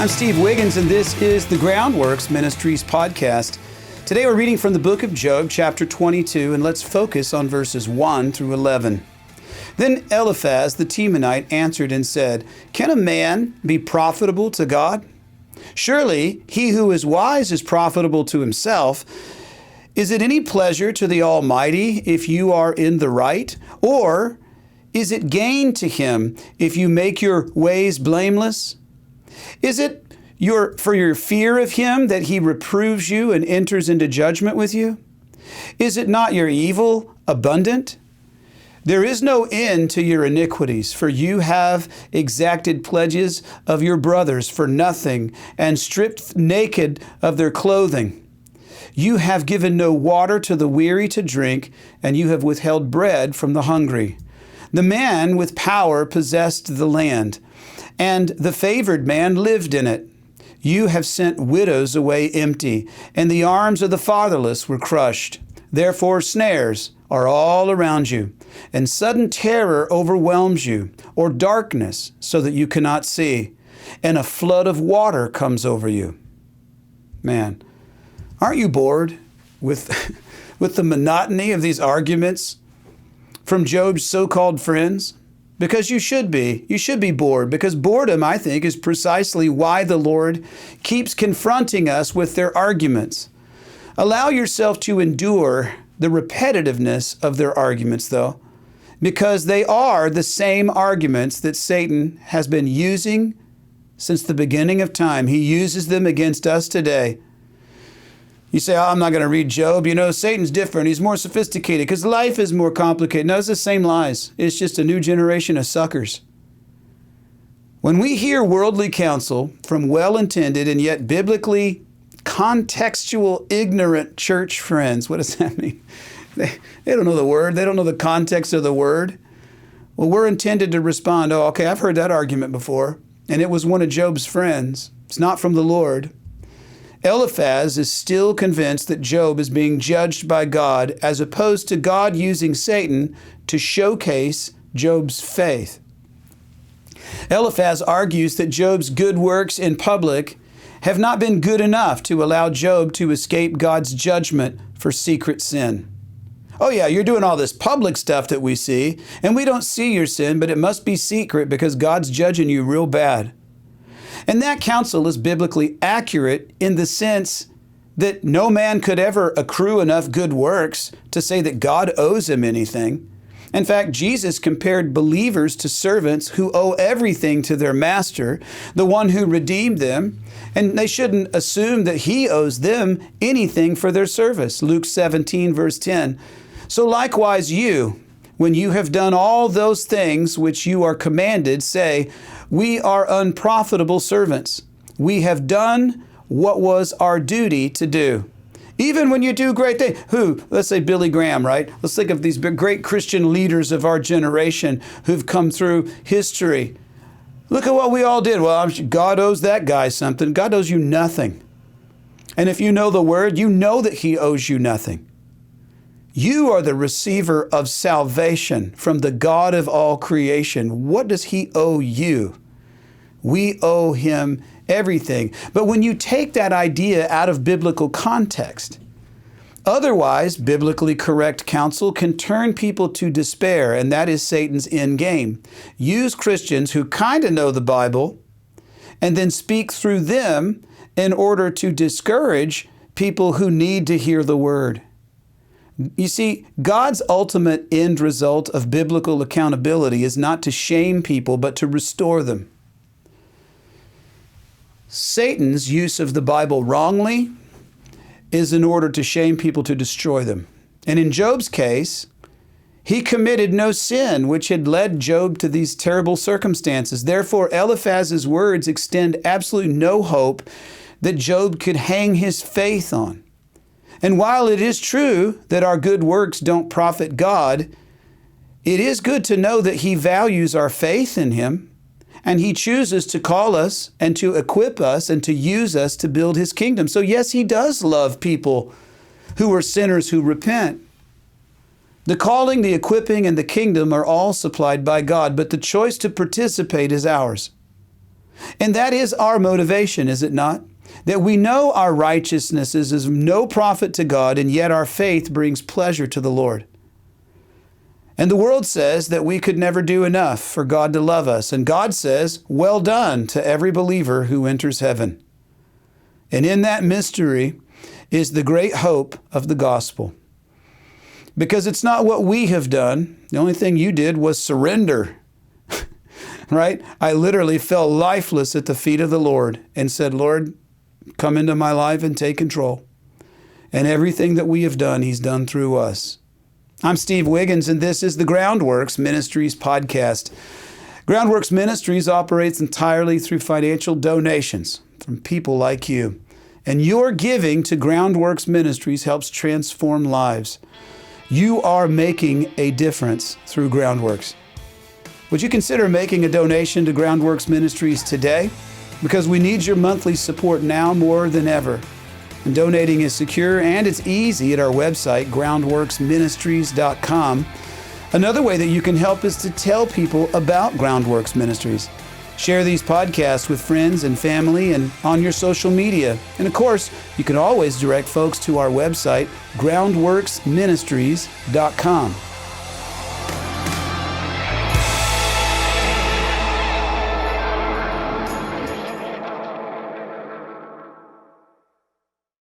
I'm Steve Wiggins, and this is the Groundworks Ministries podcast. Today we're reading from the book of Job, chapter 22, and let's focus on verses 1 through 11. Then Eliphaz the Temanite answered and said, "Can a man be profitable to God? Surely he who is wise is profitable to himself. Is it any pleasure to the Almighty if you are in the right? Or is it gain to him if you make your ways blameless? Is it for your fear of him that he reproves you and enters into judgment with you? Is it not your evil abundant? There is no end to your iniquities, for you have exacted pledges of your brothers for nothing and stripped naked of their clothing. You have given no water to the weary to drink, and you have withheld bread from the hungry. The man with power possessed the land, and the favored man lived in it. You have sent widows away empty, and the arms of the fatherless were crushed. Therefore snares are all around you, and sudden terror overwhelms you, or darkness so that you cannot see, and a flood of water comes over you." Man, aren't you bored with the monotony of these arguments from Job's so-called friends? Because you should be. You should be bored, because boredom, I think, is precisely why the Lord keeps confronting us with their arguments. Allow yourself to endure the repetitiveness of their arguments, though, because they are the same arguments that Satan has been using since the beginning of time. He uses them against us today. You say, "Oh, I'm not going to read Job. You know, Satan's different. He's more sophisticated because life is more complicated." No, it's the same lies. It's just a new generation of suckers. When we hear worldly counsel from well-intended and yet biblically contextual, ignorant church friends, what does that mean? They don't know the word. They don't know the context of the word. Well, we're intended to respond, "Oh, okay, I've heard that argument before, and it was one of Job's friends. It's not from the Lord." Eliphaz is still convinced that Job is being judged by God, as opposed to God using Satan to showcase Job's faith. Eliphaz argues that Job's good works in public have not been good enough to allow Job to escape God's judgment for secret sin. "Oh yeah, you're doing all this public stuff that we see, and we don't see your sin, but it must be secret because God's judging you real bad." And that counsel is biblically accurate in the sense that no man could ever accrue enough good works to say that God owes him anything. In fact, Jesus compared believers to servants who owe everything to their master, the one who redeemed them, and they shouldn't assume that he owes them anything for their service. Luke 17, verse 10. "So likewise you, when you have done all those things which you are commanded, say, we are unprofitable servants. We have done what was our duty to do." Even when you do great things. Let's say Billy Graham, right? Let's think of these great Christian leaders of our generation who've come through history. Look at what we all did. Well, God owes that guy something. God owes you nothing. And if you know the word, you know that he owes you nothing. You are the receiver of salvation from the God of all creation. What does he owe you? We owe him everything. But when you take that idea out of biblical context, otherwise biblically correct counsel can turn people to despair, and that is Satan's end game. Use Christians who kind of know the Bible and then speak through them in order to discourage people who need to hear the word. You see, God's ultimate end result of biblical accountability is not to shame people, but to restore them. Satan's use of the Bible wrongly is in order to shame people, to destroy them. And in Job's case, he committed no sin, which had led Job to these terrible circumstances. Therefore, Eliphaz's words extend absolutely no hope that Job could hang his faith on. And while it is true that our good works don't profit God, it is good to know that he values our faith in him, and he chooses to call us and to equip us and to use us to build his kingdom. So yes, he does love people who are sinners who repent. The calling, the equipping, and the kingdom are all supplied by God, but the choice to participate is ours. And that is our motivation, is it not? That we know our righteousness is of no profit to God, and yet our faith brings pleasure to the Lord. And the world says that we could never do enough for God to love us. And God says, well done to every believer who enters heaven. And in that mystery is the great hope of the gospel. Because it's not what we have done. The only thing you did was surrender. Right? I literally fell lifeless at the feet of the Lord and said, Lord, come into my life and take control. And everything that we have done, He's done through us. I'm Steve Wiggins, and this is the Groundworks Ministries podcast. Groundworks Ministries operates entirely through financial donations from people like you. And your giving to Groundworks Ministries helps transform lives. You are making a difference through Groundworks. Would you consider making a donation to Groundworks Ministries today? Because we need your monthly support now more than ever. And donating is secure and it's easy at our website, groundworksministries.com. Another way that you can help is to tell people about Groundworks Ministries. Share these podcasts with friends and family and on your social media. And of course, you can always direct folks to our website, groundworksministries.com.